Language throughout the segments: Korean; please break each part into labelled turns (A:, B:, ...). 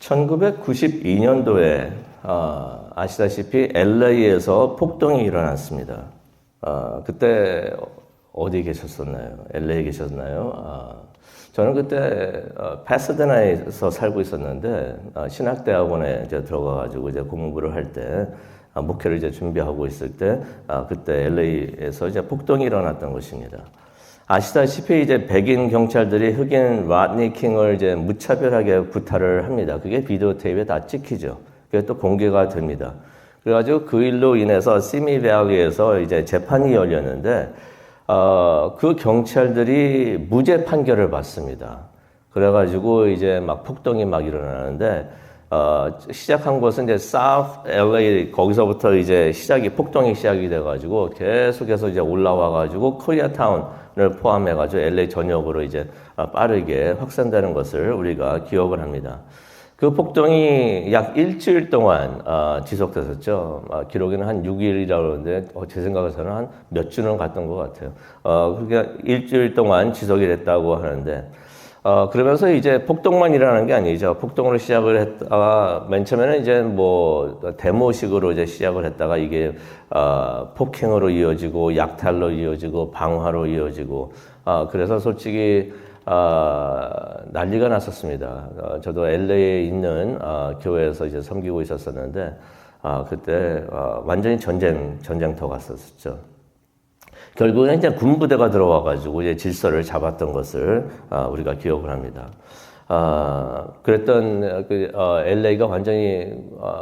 A: 1992년도에 아시다시피 LA에서 폭동이 일어났습니다. 그때 어디 계셨었나요? LA에 계셨나요? 저는 그때 파사데나에서 살고 있었는데 신학대학원에 이제 들어가가지고 이제 공부를 할 때 목회를 이제 준비하고 있을 때 그때 LA에서 이제 폭동이 일어났던 것입니다. 아시다시피 이제 백인 경찰들이 흑인 라드니 킹을 이제 무차별하게 구타를 합니다. 그게 비디오 테이프에 다 찍히죠. 그게 또 공개가 됩니다. 그래가지고 그 일로 인해서 시미밸리에서 이제 재판이 열렸는데, 그 경찰들이 무죄 판결을 받습니다. 그래가지고 이제 막 폭동이 막 일어나는데, 시작한 것은 이제 South LA, 거기서부터 이제 폭동이 시작이 돼가지고 계속해서 이제 올라와가지고 코리아타운을 포함해가지고 LA 전역으로 이제 빠르게 확산되는 것을 우리가 기억을 합니다. 그 폭동이 약 일주일 동안 지속됐었죠. 기록에는 한 6일이라고 그러는데 제 생각에서는 한 몇 주는 갔던 것 같아요. 그러니까 일주일 동안 지속이 됐다고 하는데, 그러면서 이제 폭동만 일어나는 게 아니죠. 폭동으로 시작을 했다가 맨 처음에는 이제 뭐 데모식으로 이제 시작을 했다가 이게 폭행으로 이어지고 약탈로 이어지고 방화로 이어지고, 그래서 솔직히 난리가 났었습니다. 저도 LA에 있는 교회에서 이제 섬기고 있었었는데, 그때 완전히 전쟁터 갔었죠. 결국에는 이제 군부대가 들어와가지고 이제 질서를 잡았던 것을 우리가 기억을 합니다. 그랬던 LA가 완전히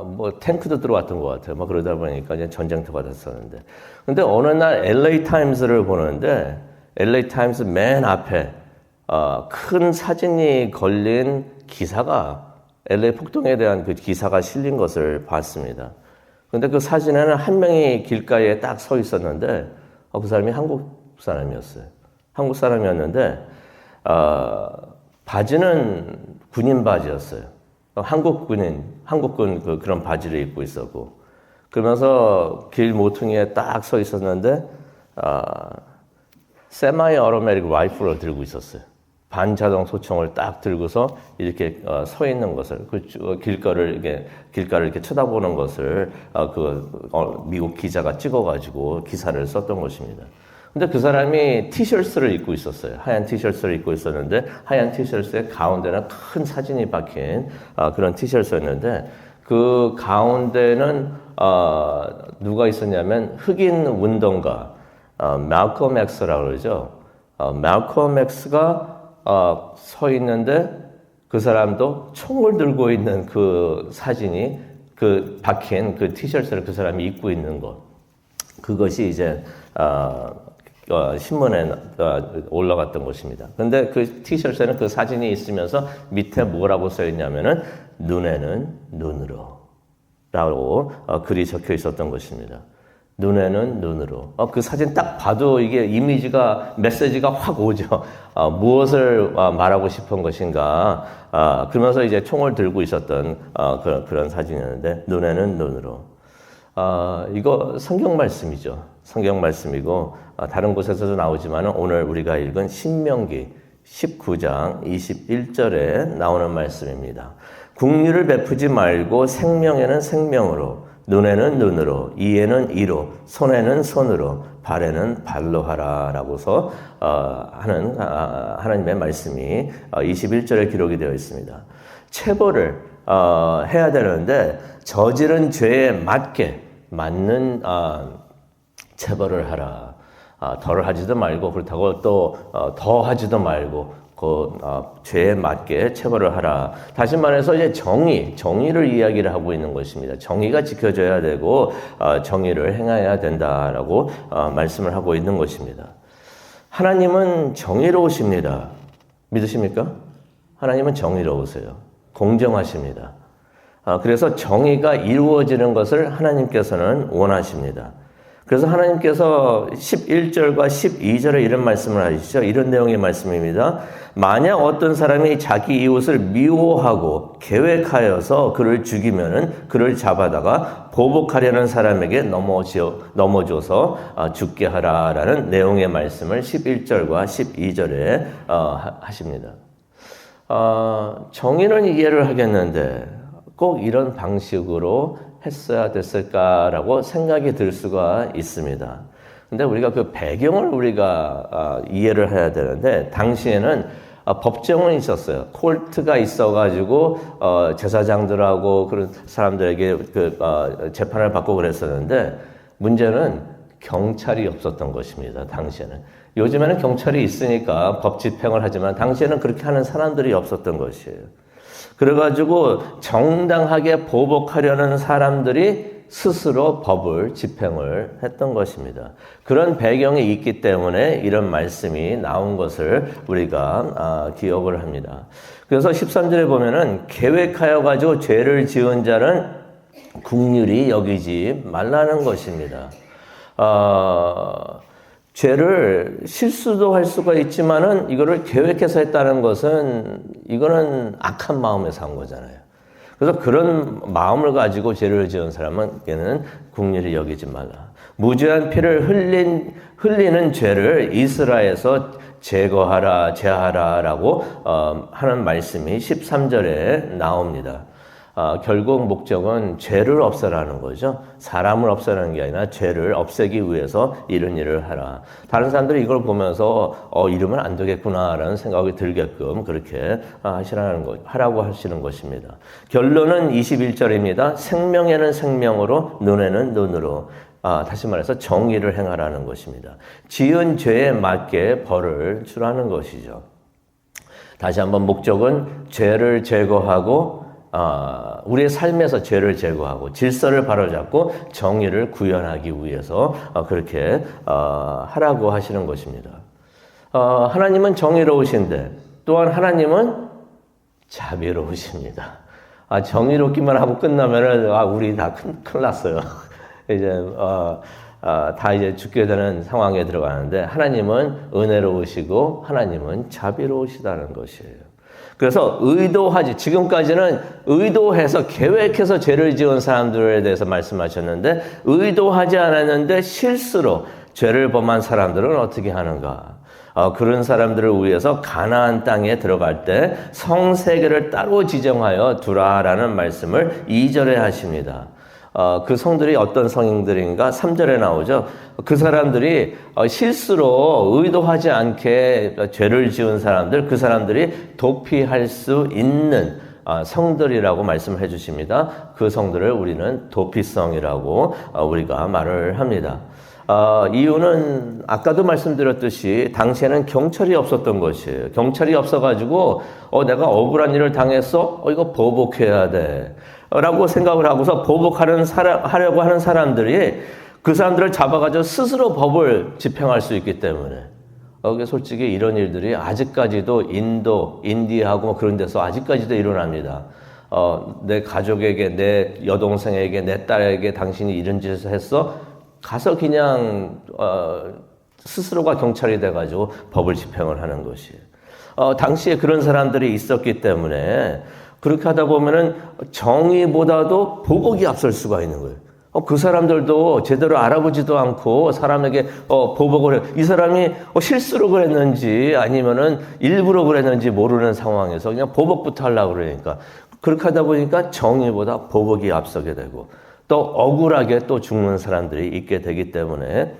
A: 뭐 탱크도 들어왔던 것 같아요. 뭐 그러다 보니까 이제 전쟁터가 됐었는데, 근데 어느 날 LA 타임스를 보는데 LA 타임스 맨 앞에 큰 사진이 걸린 기사가 LA 폭동에 대한 그 기사가 실린 것을 봤습니다. 근데 그 사진에는 한 명이 길가에 딱 서 있었는데, 그 사람이 한국 사람이었어요. 한국 사람이었는데, 바지는 군인 바지였어요. 한국군 그런 바지를 입고 있었고, 그러면서 길 모퉁이에 딱 서 있었는데, 세마이 오토매틱 라이플을 들고 있었어요. 반자동 소총을 딱 들고서 이렇게 서 있는 것을, 길가를 이렇게 쳐다보는 것을 미국 기자가 찍어가지고 기사를 썼던 것입니다. 근데 그 사람이 티셔츠를 입고 있었어요. 하얀 티셔츠를 입고 있었는데, 하얀 티셔츠의 가운데는 큰 사진이 박힌 그런 티셔츠였는데, 그 가운데는 누가 있었냐면 흑인 운동가 말콤 엑스라고 그러죠. 말콤 엑스가 서 있는데, 그 사람도 총을 들고 있는 그 사진이 박힌 그 티셔츠를 그 사람이 입고 있는 것. 그것이 이제 신문에 올라갔던 것입니다. 근데 그 티셔츠에는 그 사진이 있으면서 밑에 뭐라고 써 있냐면은 눈에는 눈으로 라고 글이 적혀 있었던 것입니다. 눈에는 눈으로. 그 사진 딱 봐도 이게 메시지가 확 오죠. 무엇을 말하고 싶은 것인가. 그러면서 이제 총을 들고 있었던 그런 사진이었는데, 눈에는 눈으로. 이거 성경 말씀이죠. 성경 말씀이고, 다른 곳에서도 나오지만 오늘 우리가 읽은 신명기 19장 21절에 나오는 말씀입니다. 국류를 베푸지 말고 생명에는 생명으로, 눈에는 눈으로, 이에는 이로, 손에는 손으로, 발에는 발로 하라라고서 하는 하나님의 말씀이 21절에 기록이 되어 있습니다. 체벌을 해야 되는데 저지른 죄에 맞는 체벌을 하라. 덜 하지도 말고, 그렇다고 또 더 하지도 말고, 죄에 맞게 체벌을 하라. 다시 말해서 이제 정의를 이야기를 하고 있는 것입니다. 정의가 지켜져야 되고, 정의를 행해야 된다라고 말씀을 하고 있는 것입니다. 하나님은 정의로우십니다. 믿으십니까? 하나님은 정의로우세요. 공정하십니다. 그래서 정의가 이루어지는 것을 하나님께서는 원하십니다. 그래서 하나님께서 11절과 12절에 이런 말씀을 하시죠. 이런 내용의 말씀입니다. 만약 어떤 사람이 자기 이웃을 미워하고 계획하여서 그를 죽이면은 그를 잡아다가 보복하려는 사람에게 넘어줘서 죽게 하라라는 내용의 말씀을 11절과 12절에 하십니다. 정의는 이해를 하겠는데 꼭 이런 방식으로 했어야 됐을까라고 생각이 들 수가 있습니다. 근데 우리가 그 배경을 우리가 이해를 해야 되는데, 당시에는 법정은 있었어요. 콜트가 있어가지고 제사장들하고 그런 사람들에게 재판을 받고 그랬었는데, 문제는 경찰이 없었던 것입니다. 당시에는. 요즘에는 경찰이 있으니까 법 집행을 하지만 당시에는 그렇게 하는 사람들이 없었던 것이에요. 그래가지고 정당하게 보복하려는 사람들이 스스로 법을 집행을 했던 것입니다. 그런 배경이 있기 때문에 이런 말씀이 나온 것을 우리가 기억을 합니다. 그래서 13절에 보면은 계획하여 가지고 죄를 지은 자는 긍휼히 여기지 말라는 것입니다. 죄를 실수도 할 수가 있지만은 이거를 계획해서 했다는 것은 이거는 악한 마음에서 한 거잖아요. 그래서 그런 마음을 가지고 죄를 지은 사람에게는 긍휼히 여기지 말라. 무죄한 피를 흘리는 죄를 이스라엘에서 제거하라, 제하라라고 하는 말씀이 13절에 나옵니다. 결국 목적은 죄를 없애라는 거죠. 사람을 없애라는 게 아니라 죄를 없애기 위해서 이런 일을 하라. 다른 사람들이 이걸 보면서 이러면 안 되겠구나라는 생각이 들게끔 그렇게 하라고 하시는 것입니다. 결론은 21절입니다. 생명에는 생명으로, 눈에는 눈으로. 다시 말해서 정의를 행하라는 것입니다. 지은 죄에 맞게 벌을 주라는 것이죠. 다시 한번 목적은 죄를 제거하고 우리의 삶에서 죄를 제거하고 질서를 바로잡고 정의를 구현하기 위해서 그렇게 하라고 하시는 것입니다. 하나님은 정의로우신데 또한 하나님은 자비로우십니다. 정의롭기만 하고 끝나면은 우리 다 큰일 났어요. 이제 다 이제 죽게 되는 상황에 들어가는데, 하나님은 은혜로우시고 하나님은 자비로우시다는 것이에요. 그래서 지금까지는 의도해서 계획해서 죄를 지은 사람들에 대해서 말씀하셨는데, 의도하지 않았는데 실수로 죄를 범한 사람들은 어떻게 하는가? 그런 사람들을 위해서 가나안 땅에 들어갈 때 성세계를 따로 지정하여 두라라는 말씀을 2절에 하십니다. 그 성들이 어떤 성인들인가? 3절에 나오죠. 그 사람들이 실수로 의도하지 않게 죄를 지은 사람들, 그 사람들이 도피할 수 있는 성들이라고 말씀해 주십니다. 그 성들을 우리는 도피성이라고 우리가 말을 합니다. 이유는 아까도 말씀드렸듯이 당시에는 경찰이 없었던 것이에요. 경찰이 없어가지고 내가 억울한 일을 당했어? 이거 보복해야 돼 라고 생각을 하고서 보복하려고 하는 사람들이 그 사람들을 잡아가지고 스스로 법을 집행할 수 있기 때문에, 솔직히 이런 일들이 아직까지도 인디하고 그런 데서 아직까지도 일어납니다. 내 가족에게, 내 여동생에게, 내 딸에게 당신이 이런 짓을 했어? 가서 그냥 스스로가 경찰이 돼가지고 법을 집행을 하는 것이에요. 당시에 그런 사람들이 있었기 때문에 그렇게 하다 보면은 정의보다도 보복이 앞설 수가 있는 거예요. 그 사람들도 제대로 알아보지도 않고 사람에게 보복을 해요. 이 사람이 실수로 그랬는지 아니면은 일부러 그랬는지 모르는 상황에서 그냥 보복부터 하려고 그러니까, 그렇게 하다 보니까 정의보다 보복이 앞서게 되고 또 억울하게 또 죽는 사람들이 있게 되기 때문에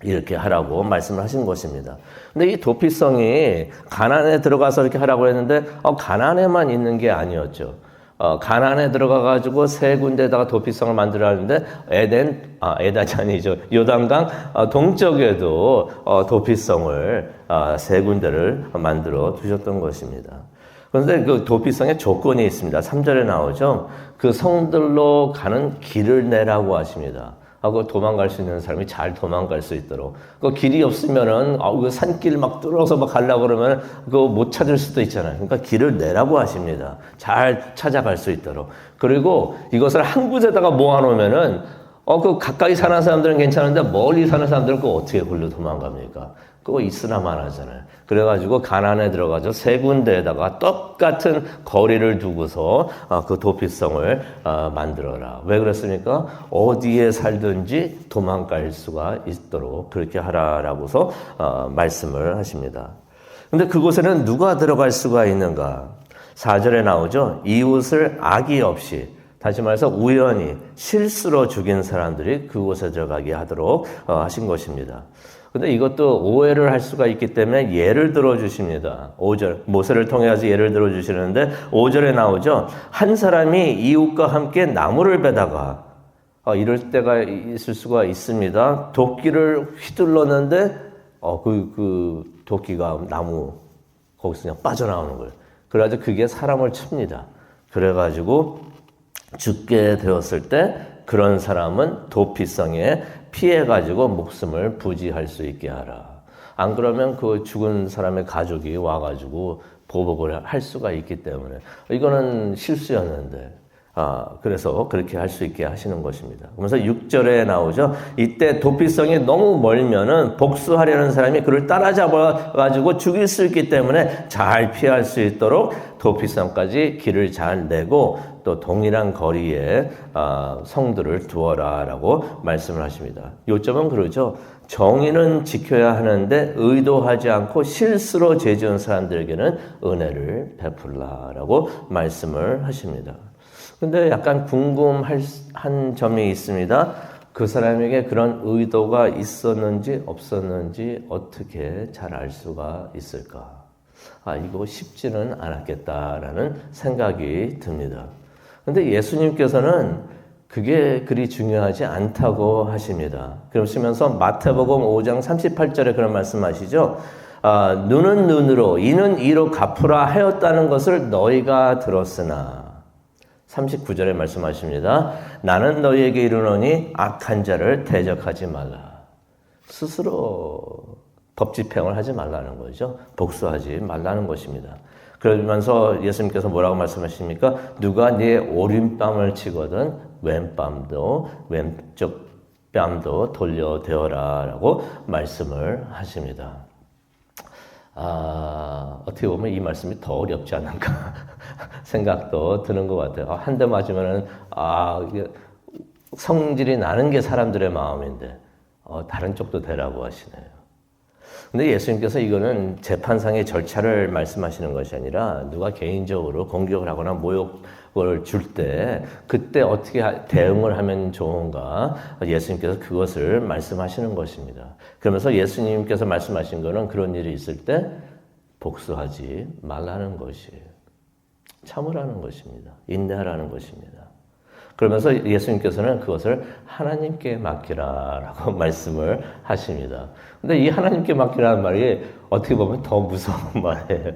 A: 이렇게 하라고 말씀을 하신 것입니다. 근데 이 도피성이 가나안에 들어가서 이렇게 하라고 했는데 가나안에만 있는 게 아니었죠. 가나안에 들어가가지고 세 군데다가 도피성을 만들어 하는데 에단이 아니죠. 요단강 동쪽에도 도피성을 세 군데를 만들어 두셨던 것입니다. 그런데 그 도피성에 조건이 있습니다. 3절에 나오죠. 그 성들로 가는 길을 내라고 하십니다. 그 도망갈 수 있는 사람이 잘 도망갈 수 있도록. 그 길이 없으면은, 그 산길 막 뚫어서 막 가려고 그러면 그거 못 찾을 수도 있잖아요. 그러니까 길을 내라고 하십니다. 잘 찾아갈 수 있도록. 그리고 이것을 한 곳에다가 모아놓으면은, 그 가까이 사는 사람들은 괜찮은데 멀리 사는 사람들은 그거 어떻게 굴러 도망갑니까? 그거 있으나만 하잖아요. 그래가지고 가나안에 들어가서 세 군데에다가 똑같은 거리를 두고서 그 도피성을 만들어라. 왜 그랬습니까? 어디에 살든지 도망갈 수가 있도록 그렇게 하라라고서 말씀을 하십니다. 근데 그곳에는 누가 들어갈 수가 있는가? 4절에 나오죠. 이웃을 악의 없이, 다시 말해서 우연히 실수로 죽인 사람들이 그곳에 들어가게 하도록 하신 것입니다. 근데 이것도 오해를 할 수가 있기 때문에 예를 들어 주십니다. 5절, 모세를 통해서 예를 들어 주시는데 5절에 나오죠. 한 사람이 이웃과 함께 나무를 베다가 이럴 때가 있을 수가 있습니다. 도끼를 휘둘렀는데 그 도끼가 나무 거기서 그냥 빠져나오는 거예요. 그래가지고 그게 사람을 칩니다. 그래가지고 죽게 되었을 때 그런 사람은 도피성에 피해가지고 목숨을 부지할 수 있게 하라. 안 그러면 그 죽은 사람의 가족이 와가지고 보복을 할 수가 있기 때문에 이거는 실수였는데 그래서 그렇게 할 수 있게 하시는 것입니다. 그러면서 6절에 나오죠. 이때 도피성이 너무 멀면은 복수하려는 사람이 그를 따라잡아가지고 죽일 수 있기 때문에 잘 피할 수 있도록 도피성까지 길을 잘 내고 또 동일한 거리에 성들을 두어라라고 말씀을 하십니다. 요점은 그러죠. 정의는 지켜야 하는데 의도하지 않고 실수로 죄 지은 사람들에게는 은혜를 베풀라라고 말씀을 하십니다. 근데 약간 궁금한 점이 있습니다. 그 사람에게 그런 의도가 있었는지 없었는지 어떻게 잘 알 수가 있을까? 이거 쉽지는 않았겠다라는 생각이 듭니다. 근데 예수님께서는 그게 그리 중요하지 않다고 하십니다. 그러시면서 마태복음 5장 38절에 그런 말씀하시죠. 눈은 눈으로 이는 이로 갚으라 하였다는 것을 너희가 들었으나 39절에 말씀하십니다. 나는 너희에게 이르노니 악한 자를 대적하지 말라. 스스로 법 집행을 하지 말라는 거죠. 복수하지 말라는 것입니다. 그러면서 예수님께서 뭐라고 말씀하십니까? 누가 네 오른뺨을 치거든 왼쪽 뺨도 돌려대어라 라고 말씀을 하십니다. 어떻게 보면 이 말씀이 더 어렵지 않은가 생각도 드는 것 같아요. 한 대 맞으면은, 이게 성질이 나는 게 사람들의 마음인데, 다른 쪽도 되라고 하시네요. 근데 예수님께서 이거는 재판상의 절차를 말씀하시는 것이 아니라, 누가 개인적으로 공격을 하거나 모욕을 줄 때, 그때 어떻게 대응을 하면 좋은가, 예수님께서 그것을 말씀하시는 것입니다. 그러면서 예수님께서 말씀하신 거는 그런 일이 있을 때, 복수하지 말라는 것이에요. 참으라는 것입니다. 인내하라는 것입니다. 그러면서 예수님께서는 그것을 하나님께 맡기라라고 말씀을 하십니다. 근데 이 하나님께 맡기라는 말이 어떻게 보면 더 무서운 말이에요.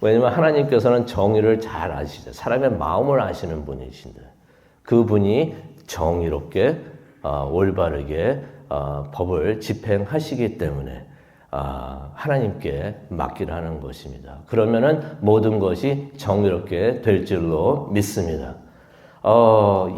A: 왜냐하면 하나님께서는 정의를 잘 아시죠. 사람의 마음을 아시는 분이신데 그분이 정의롭게 올바르게 법을 집행하시기 때문에 하나님께 맡기라는 것입니다. 그러면은 모든 것이 정의롭게 될 줄로 믿습니다.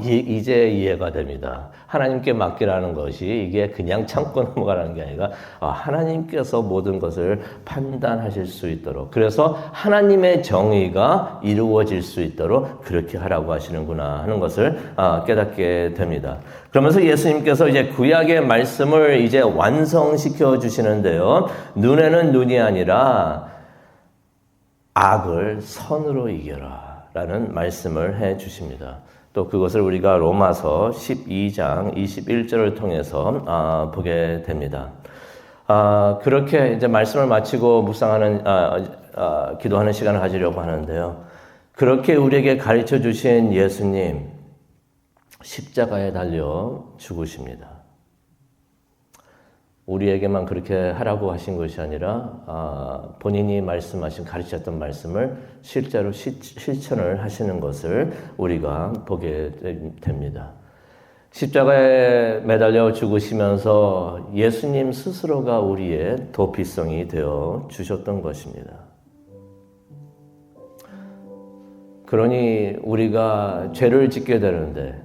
A: 이제 이해가 됩니다. 하나님께 맡기라는 것이 이게 그냥 참고 넘어가라는 게 아니라 하나님께서 모든 것을 판단하실 수 있도록 그래서 하나님의 정의가 이루어질 수 있도록 그렇게 하라고 하시는구나 하는 것을 깨닫게 됩니다. 그러면서 예수님께서 이제 구약의 말씀을 이제 완성시켜 주시는데요. 눈에는 눈이 아니라 악을 선으로 이겨라 라는 말씀을 해 주십니다. 또 그것을 우리가 로마서 12장 21절을 통해서 보게 됩니다. 그렇게 이제 말씀을 마치고 묵상하는 기도하는 시간을 가지려고 하는데요. 그렇게 우리에게 가르쳐 주신 예수님 십자가에 달려 죽으십니다. 우리에게만 그렇게 하라고 하신 것이 아니라 본인이 말씀하신 가르쳤던 말씀을 실제로 실천을 하시는 것을 우리가 보게 됩니다. 십자가에 매달려 죽으시면서 예수님 스스로가 우리의 도피성이 되어 주셨던 것입니다. 그러니 우리가 죄를 짓게 되는데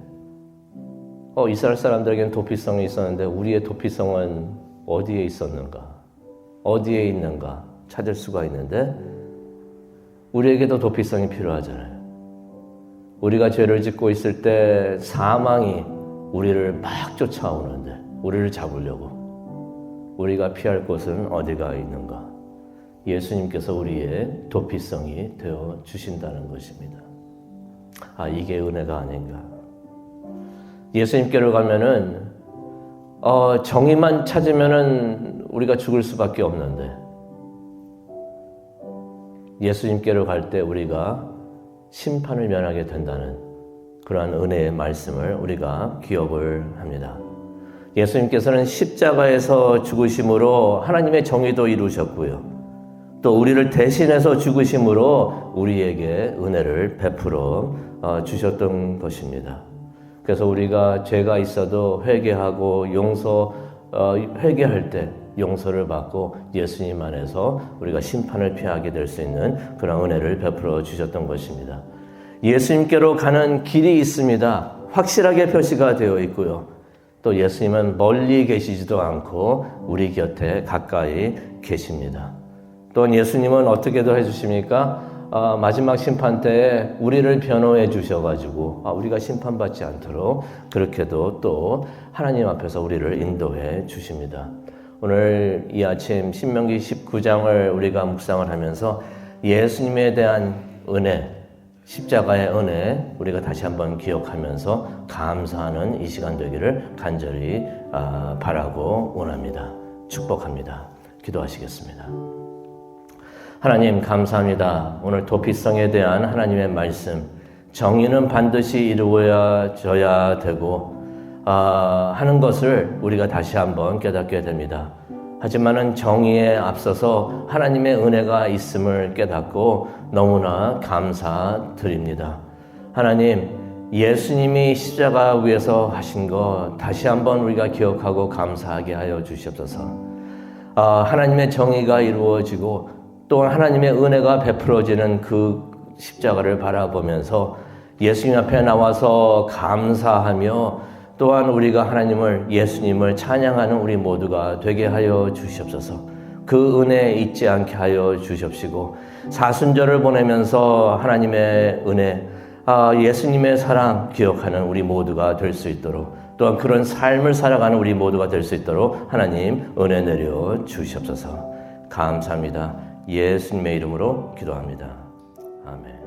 A: 이스라엘 사람들에게는 도피성이 있었는데 우리의 도피성은 어디에 있었는가? 어디에 있는가? 찾을 수가 있는데 우리에게도 도피성이 필요하잖아요. 우리가 죄를 짓고 있을 때 사망이 우리를 막 쫓아오는데 우리를 잡으려고 우리가 피할 곳은 어디가 있는가? 예수님께서 우리의 도피성이 되어 주신다는 것입니다. 이게 은혜가 아닌가. 예수님께로 가면은 정의만 찾으면은 우리가 죽을 수밖에 없는데 예수님께로 갈 때 우리가 심판을 면하게 된다는 그러한 은혜의 말씀을 우리가 기억을 합니다. 예수님께서는 십자가에서 죽으심으로 하나님의 정의도 이루셨고요. 또 우리를 대신해서 죽으심으로 우리에게 은혜를 베풀어 주셨던 것입니다. 그래서 우리가 죄가 있어도 회개하고 회개할 때 용서를 받고 예수님 안에서 우리가 심판을 피하게 될 수 있는 그런 은혜를 베풀어 주셨던 것입니다. 예수님께로 가는 길이 있습니다. 확실하게 표시가 되어 있고요. 또 예수님은 멀리 계시지도 않고 우리 곁에 가까이 계십니다. 또 예수님은 어떻게도 해주십니까? 마지막 심판 때에 우리를 변호해 주셔가지고 우리가 심판받지 않도록 그렇게도 또 하나님 앞에서 우리를 인도해 주십니다. 오늘 이 아침 신명기 19장을 우리가 묵상을 하면서 예수님에 대한 은혜, 십자가의 은혜 우리가 다시 한번 기억하면서 감사하는 이 시간 되기를 간절히 바라고 원합니다. 축복합니다. 기도하시겠습니다. 하나님 감사합니다. 오늘 도피성에 대한 하나님의 말씀, 정의는 반드시 이루어져야 되고 하는 것을 우리가 다시 한번 깨닫게 됩니다. 하지만은 정의에 앞서서 하나님의 은혜가 있음을 깨닫고 너무나 감사드립니다. 하나님, 예수님이 십자가 위에서 하신 것 다시 한번 우리가 기억하고 감사하게 하여 주시옵소서. 하나님의 정의가 이루어지고 또 하나님의 은혜가 베풀어지는 그 십자가를 바라보면서 예수님 앞에 나와서 감사하며 또한 우리가 예수님을 찬양하는 우리 모두가 되게 하여 주시옵소서. 그 은혜 잊지 않게 하여 주시옵시고 사순절을 보내면서 하나님의 은혜, 예수님의 사랑 기억하는 우리 모두가 될 수 있도록 또한 그런 삶을 살아가는 우리 모두가 될 수 있도록 하나님 은혜 내려 주시옵소서. 감사합니다. 예수님의 이름으로 기도합니다. 아멘.